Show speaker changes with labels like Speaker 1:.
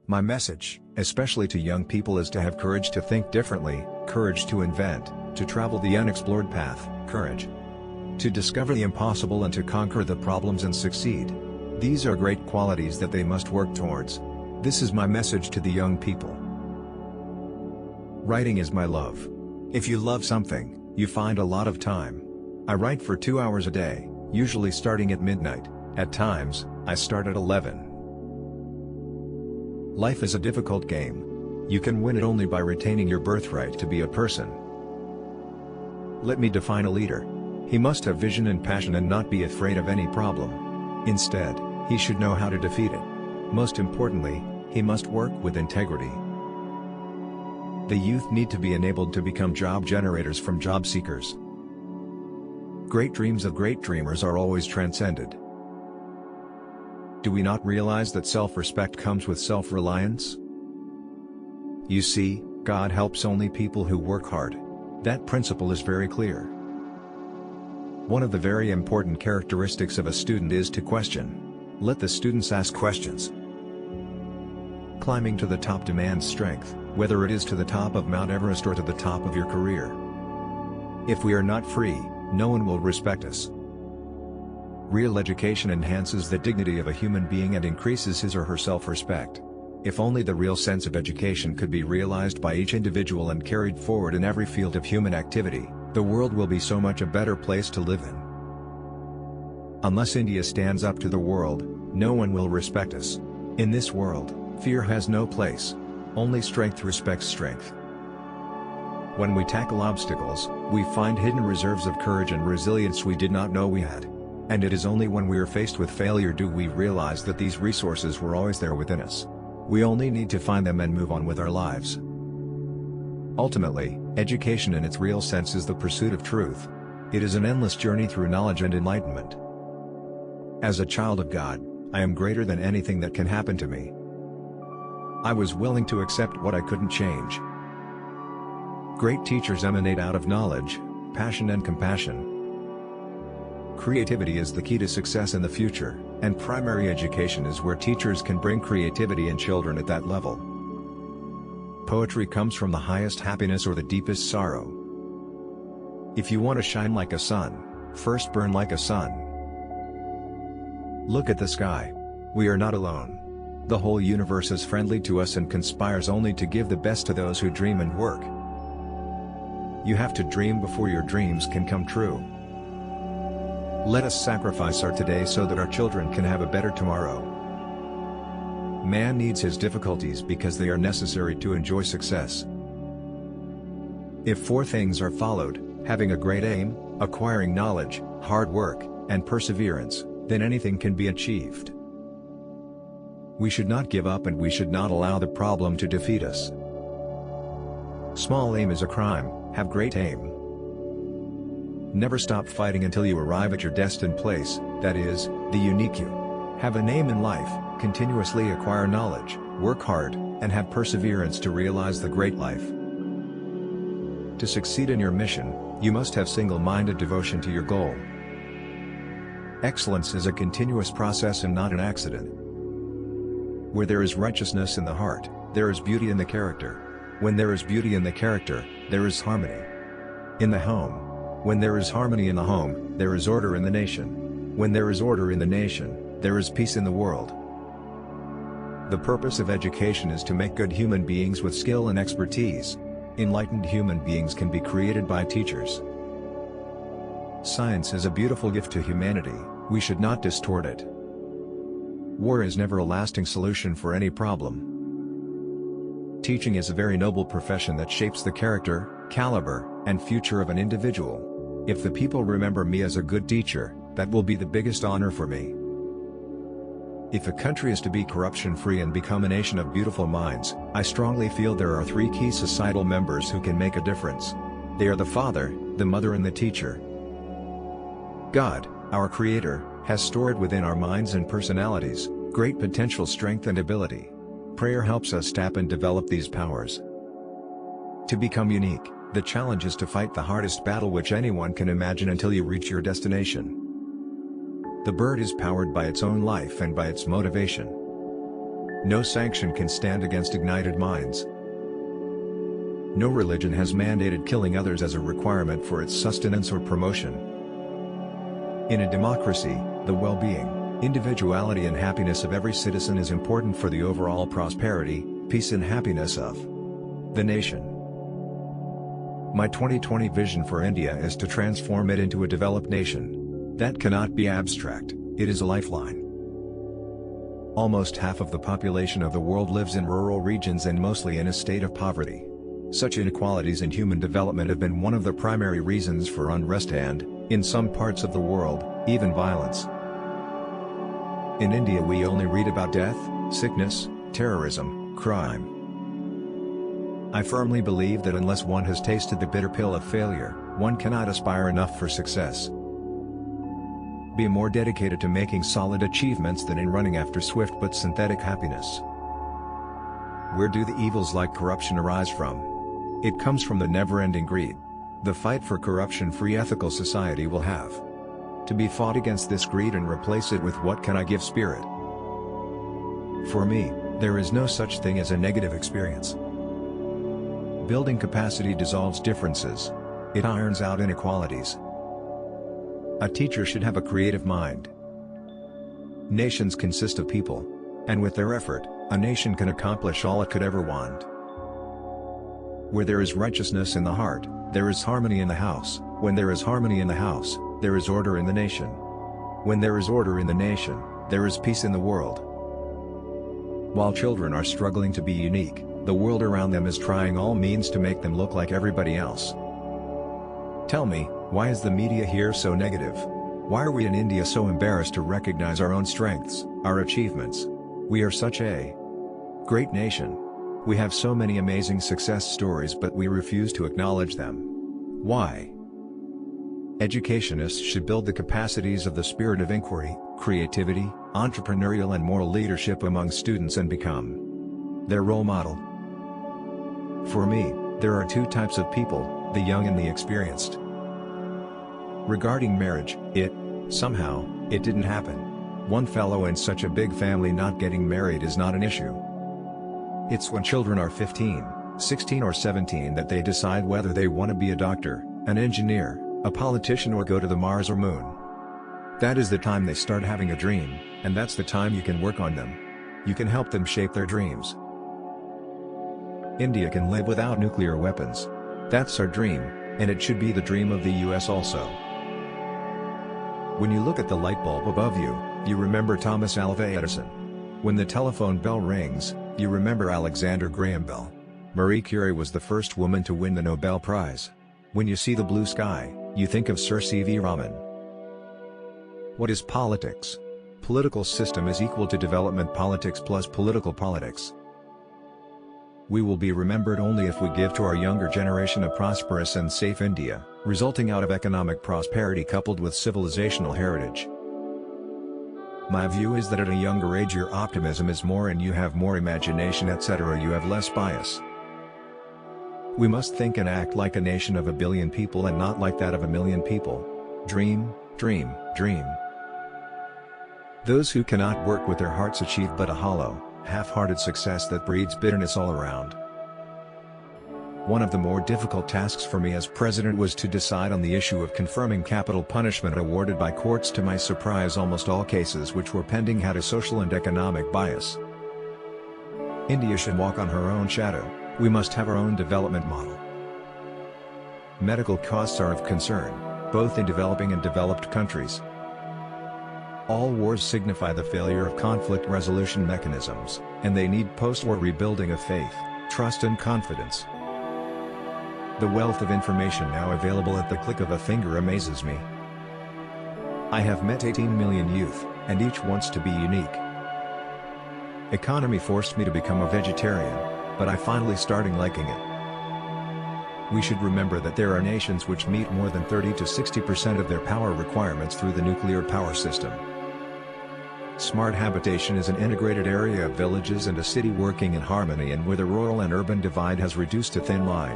Speaker 1: My message, especially to young people, is to have courage to think differently, courage to invent, to travel the unexplored path, courage to discover the impossible and to conquer the problems and succeed. These are great qualities that they must work towards. This is my message to the young people. Writing is my love. If you love something, you find a lot of time. I write for 2 hours a day, usually starting at midnight. At times, I start at 11. Life is a difficult game. You can win it only by retaining your birthright to be a person. Let me define a leader. He must have vision and passion and not be afraid of any problem. Instead, he should know how to defeat it. Most importantly, he must work with integrity. The youth need to be enabled to become job generators from job seekers. Great dreams of great dreamers are always transcended. Do we not realize that self-respect comes with self-reliance? You see, God helps only people who work hard. That principle is very clear. One of the very important characteristics of a student is to question. Let the students ask questions. Climbing to the top demands strength, whether it is to the top of Mount Everest or to the top of your career. If we are not free, no one will respect us. Real education enhances the dignity of a human being and increases his or her self-respect. If only the real sense of education could be realized by each individual and carried forward in every field of human activity, the world will be so much a better place to live in. Unless India stands up to the world, no one will respect us. In this world, fear has no place. Only strength respects strength. When we tackle obstacles, we find hidden reserves of courage and resilience we did not know we had. And it is only when we are faced with failure do we realize that these resources were always there within us. We only need to find them and move on with our lives. Ultimately, education in its real sense is the pursuit of truth. It is an endless journey through knowledge and enlightenment. As a child of God, I am greater than anything that can happen to me. I was willing to accept what I couldn't change. Great teachers emanate out of knowledge, passion and compassion. Creativity is the key to success in the future, and primary education is where teachers can bring creativity in children at that level. Poetry comes from the highest happiness or the deepest sorrow. If you want to shine like a sun, first burn like a sun. Look at the sky. We are not alone. The whole universe is friendly to us and conspires only to give the best to those who dream and work. You have to dream before your dreams can come true. Let us sacrifice our today so that our children can have a better tomorrow. Man needs his difficulties because they are necessary to enjoy success. If 4 things are followed, having a great aim, acquiring knowledge, hard work, and perseverance, then anything can be achieved. We should not give up and we should not allow the problem to defeat us. Small aim is a crime, have great aim. Never stop fighting until you arrive at your destined place, that is, the unique you. Have an aim in life, continuously acquire knowledge, work hard, and have perseverance to realize the great life. To succeed in your mission, you must have single-minded devotion to your goal. Excellence is a continuous process and not an accident. Where there is righteousness in the heart, there is beauty in the character. When there is beauty in the character, there is harmony in the home. When there is harmony in the home, there is order in the nation. When there is order in the nation, there is peace in the world. The purpose of education is to make good human beings with skill and expertise. Enlightened human beings can be created by teachers. Science is a beautiful gift to humanity, we should not distort it. War is never a lasting solution for any problem. Teaching is a very noble profession that shapes the character, caliber, and future of an individual. If the people remember me as a good teacher, that will be the biggest honor for me. If a country is to be corruption-free and become a nation of beautiful minds, I strongly feel there are 3 key societal members who can make a difference. They are the father, the mother and the teacher. God, our Creator, has stored within our minds and personalities great potential strength and ability. Prayer helps us tap and develop these powers. To become unique, the challenge is to fight the hardest battle which anyone can imagine until you reach your destination. The bird is powered by its own life and by its motivation. No sanction can stand against ignited minds. No religion has mandated killing others as a requirement for its sustenance or promotion. In a democracy, the well-being, individuality and happiness of every citizen is important for the overall prosperity, peace and happiness of the nation. My 2020 vision for India is to transform it into a developed nation. That cannot be abstract, it is a lifeline. Almost half of the population of the world lives in rural regions and mostly in a state of poverty. Such inequalities in human development have been one of the primary reasons for unrest and, in some parts of the world, even violence. In India we only read about death, sickness, terrorism, crime. I firmly believe that unless one has tasted the bitter pill of failure, one cannot aspire enough for success. Be more dedicated to making solid achievements than in running after swift but synthetic happiness. Where do the evils like corruption arise from? It comes from the never-ending greed. The fight for corruption-free ethical society will have to be fought against this greed and replace it with what can I give spirit. For me, there is no such thing as a negative experience. Building capacity dissolves differences. It irons out inequalities. A teacher should have a creative mind. Nations consist of people. And with their effort, a nation can accomplish all it could ever want. Where there is righteousness in the heart, there is harmony in the house. When there is harmony in the house, there is order in the nation. When there is order in the nation, there is peace in the world. While children are struggling to be unique, the world around them is trying all means to make them look like everybody else. Tell me, why is the media here so negative? Why are we in India so embarrassed to recognize our own strengths, our achievements? We are such a great nation. We have so many amazing success stories but we refuse to acknowledge them. Why? Educationists should build the capacities of the spirit of inquiry, creativity, entrepreneurial and moral leadership among students and become their role model. For me, there are two types of people, the young and the experienced. Regarding marriage, somehow, it didn't happen. One fellow in such a big family not getting married is not an issue. It's when children are 15, 16 or 17 that they decide whether they want to be a doctor, an engineer, a politician or go to the Mars or Moon. That is the time they start having a dream, and that's the time you can work on them. You can help them shape their dreams. India can live without nuclear weapons. That's our dream, and it should be the dream of the US also. When you look at the light bulb above you, you remember Thomas Alva Edison. When the telephone bell rings, you remember Alexander Graham Bell. Marie Curie was the first woman to win the Nobel Prize. When you see the blue sky, you think of Sir C.V. Raman. What is politics? Political system is equal to development politics plus political politics. We will be remembered only if we give to our younger generation a prosperous and safe India, resulting out of economic prosperity coupled with civilizational heritage. My view is that at a younger age your optimism is more and you have more imagination etc. You have less bias. We must think and act like a nation of 1 billion people and not like that of 1 million people. Dream, dream, dream. Those who cannot work with their hearts achieve but a hollow, half-hearted success that breeds bitterness all around. One of the more difficult tasks for me as president was to decide on the issue of confirming capital punishment awarded by courts. To my surprise, almost all cases which were pending had a social and economic bias. India should walk on her own shadow. We must have our own development model. Medical costs are of concern, both in developing and developed countries. All wars signify the failure of conflict resolution mechanisms, and they need post-war rebuilding of faith, trust and confidence. The wealth of information now available at the click of a finger amazes me. I have met 18 million youth, and each wants to be unique. Economy forced me to become a vegetarian, but I finally started liking it. We should remember that there are nations which meet more than 30 to 60% of their power requirements through the nuclear power system. Smart habitation is an integrated area of villages and a city working in harmony and where the rural and urban divide has reduced to thin line.